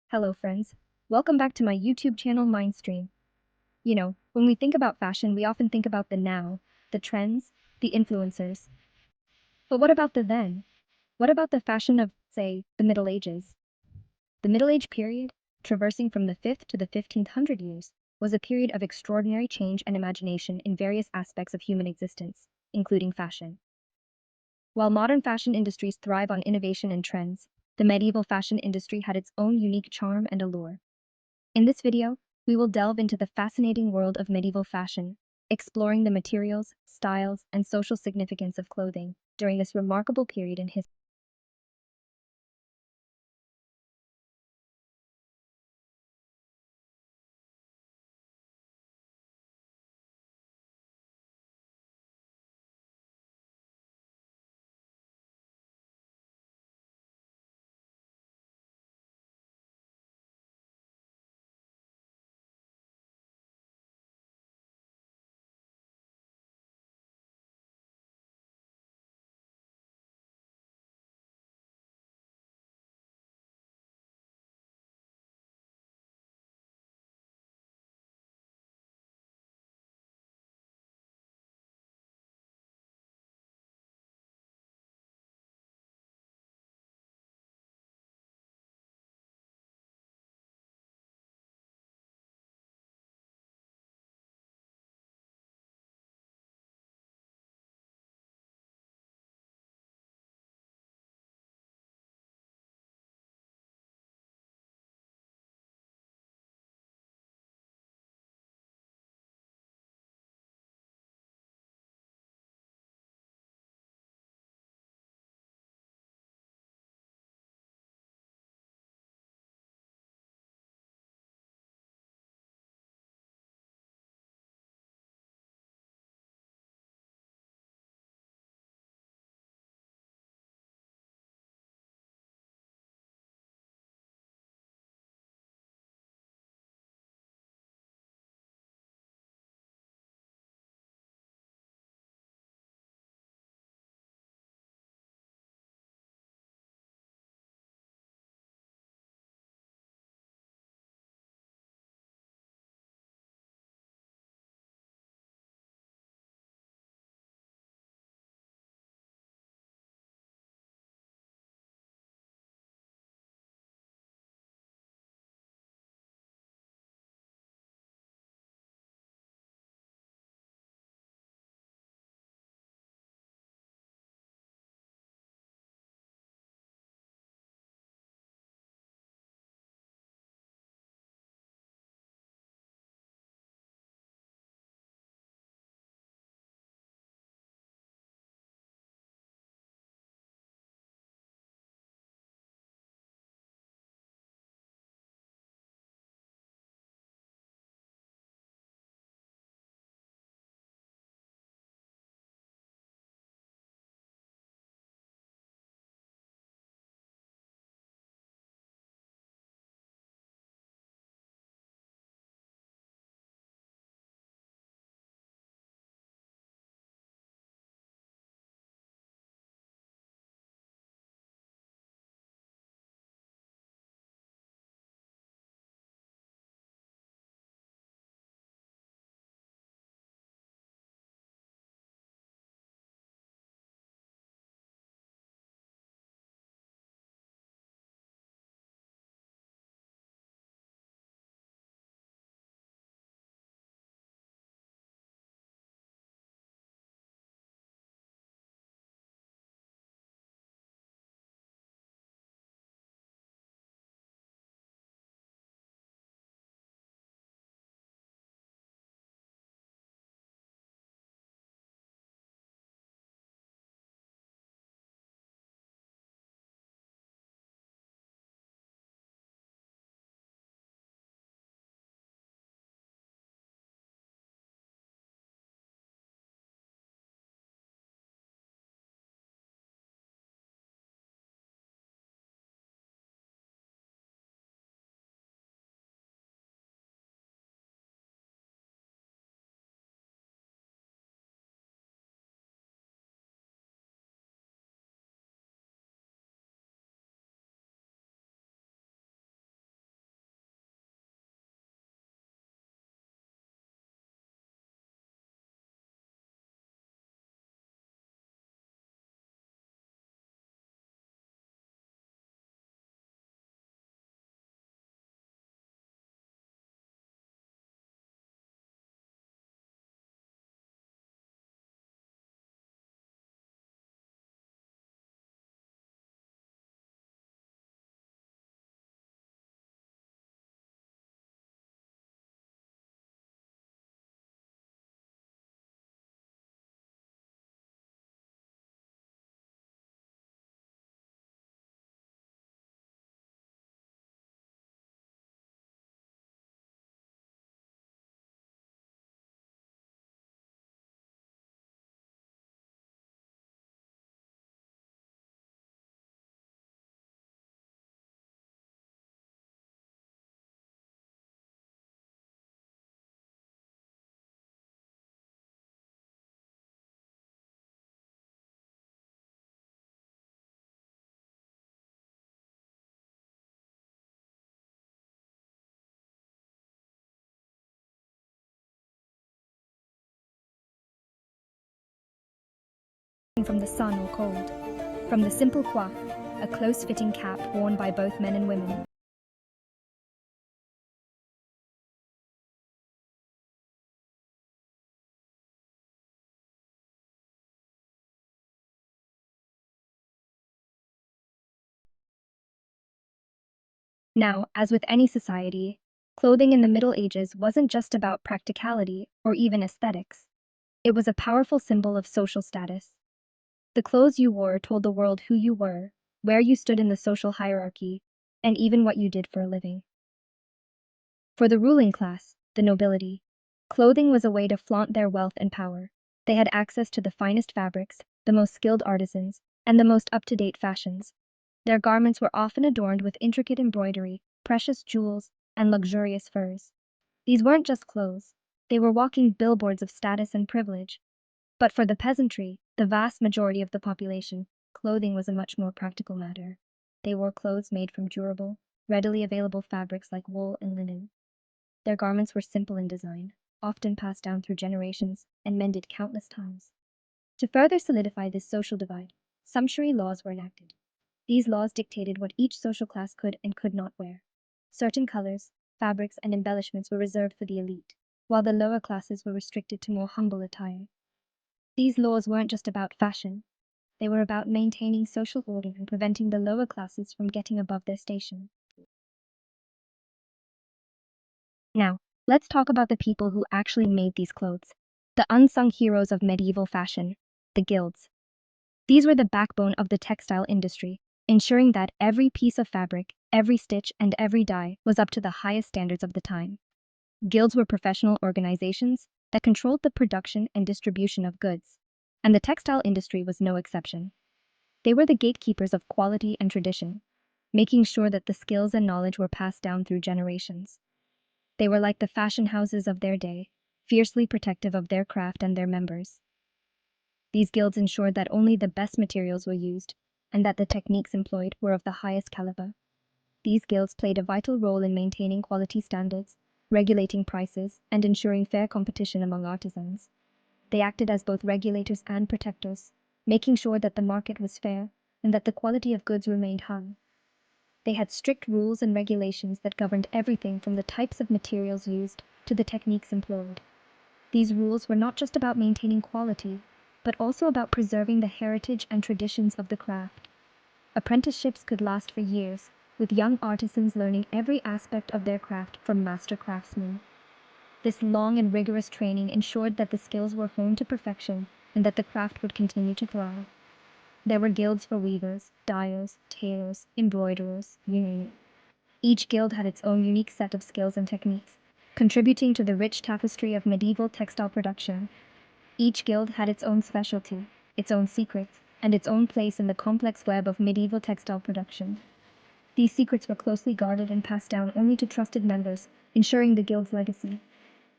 Hello, friends. Welcome back to my YouTube channel, MindStream. When we think about fashion, we often think about the now, the trends, the influencers. But what about the then? What about the fashion of, say, the Middle Ages? The Middle Age period, traversing from the 5th to the 1500 years, was a period of extraordinary change and imagination in various aspects of human existence, including fashion. While modern fashion industries thrive on innovation and trends, the medieval fashion industry had its own unique charm and allure. In this video, we will delve into the fascinating world of medieval fashion, exploring the materials, styles, and social significance of clothing during this remarkable period in history. from the sun or cold. From the simple coif, a close-fitting cap worn by both men and women. Now, as with any society, clothing in the Middle Ages wasn't just about practicality or even aesthetics. It was a powerful symbol of social status. The clothes you wore told the world who you were, where you stood in the social hierarchy, and even what you did for a living. For the ruling class, the nobility, clothing was a way to flaunt their wealth and power. They had access to the finest fabrics, the most skilled artisans, and the most up-to-date fashions. Their garments were often adorned with intricate embroidery, precious jewels, and luxurious furs. These weren't just clothes, they were walking billboards of status and privilege. But for the peasantry, the vast majority of the population, clothing was a much more practical matter. They wore clothes made from durable, readily available fabrics like wool and linen. Their garments were simple in design, often passed down through generations, and mended countless times. To further solidify this social divide, sumptuary laws were enacted. These laws dictated what each social class could and could not wear. Certain colors, fabrics, and embellishments were reserved for the elite, while the lower classes were restricted to more humble attire. These laws weren't just about fashion, they were about maintaining social order and preventing the lower classes from getting above their station. Now, let's talk about the people who actually made these clothes, the unsung heroes of medieval fashion, the guilds. These were the backbone of the textile industry, ensuring that every piece of fabric, every stitch, and every dye was up to the highest standards of the time. Guilds were professional organizations that controlled the production and distribution of goods, and the textile industry was no exception. They were the gatekeepers of quality and tradition, making sure that the skills and knowledge were passed down through generations. They were like the fashion houses of their day, fiercely protective of their craft and their members. These guilds ensured that only the best materials were used, and that the techniques employed were of the highest caliber. These guilds played a vital role in maintaining quality standards, regulating prices, and ensuring fair competition among artisans. They acted as both regulators and protectors, making sure that the market was fair and that the quality of goods remained high. They had strict rules and regulations that governed everything from the types of materials used to the techniques employed. These rules were not just about maintaining quality, but also about preserving the heritage and traditions of the craft. Apprenticeships could last for years, with young artisans learning every aspect of their craft from master craftsmen. This long and rigorous training ensured that the skills were honed to perfection and that the craft would continue to thrive. There were guilds for weavers, dyers, tailors, embroiderers, you name it. Each guild had its own unique set of skills and techniques, contributing to the rich tapestry of medieval textile production. Each guild had its own specialty, its own secrets, and its own place in the complex web of medieval textile production. These secrets were closely guarded and passed down only to trusted members, ensuring the guild's legacy.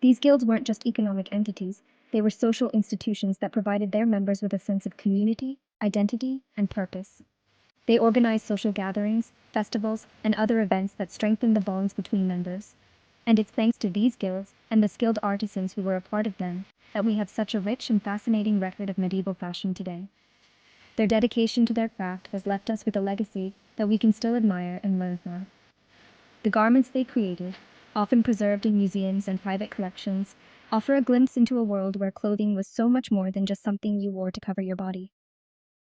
These guilds weren't just economic entities, they were social institutions that provided their members with a sense of community, identity, and purpose. They organized social gatherings, festivals, and other events that strengthened the bonds between members. And it's thanks to these guilds and the skilled artisans who were a part of them that we have such a rich and fascinating record of medieval fashion today. Their dedication to their craft has left us with a legacy that we can still admire and learn from. The garments they created, often preserved in museums and private collections, offer a glimpse into a world where clothing was so much more than just something you wore to cover your body.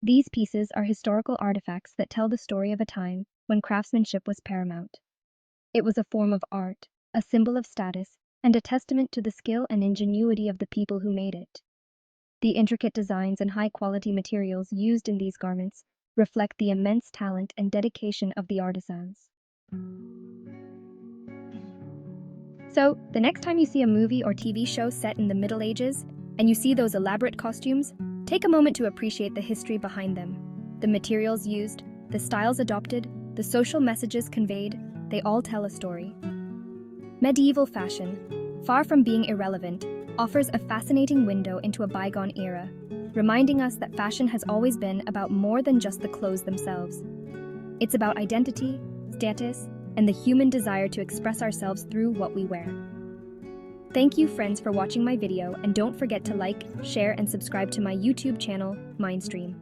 These pieces are historical artifacts that tell the story of a time when craftsmanship was paramount. It was a form of art, a symbol of status, and a testament to the skill and ingenuity of the people who made it. The intricate designs and high-quality materials used in these garments reflect the immense talent and dedication of the artisans. So, the next time you see a movie or TV show set in the Middle Ages, and you see those elaborate costumes, take a moment to appreciate the history behind them. The materials used, the styles adopted, the social messages conveyed, they all tell a story. Medieval fashion, far from being irrelevant, offers a fascinating window into a bygone era, reminding us that fashion has always been about more than just the clothes themselves. It's about identity, status, and the human desire to express ourselves through what we wear. Thank you friends for watching my video, and don't forget to like, share and subscribe to my YouTube channel, MindStream.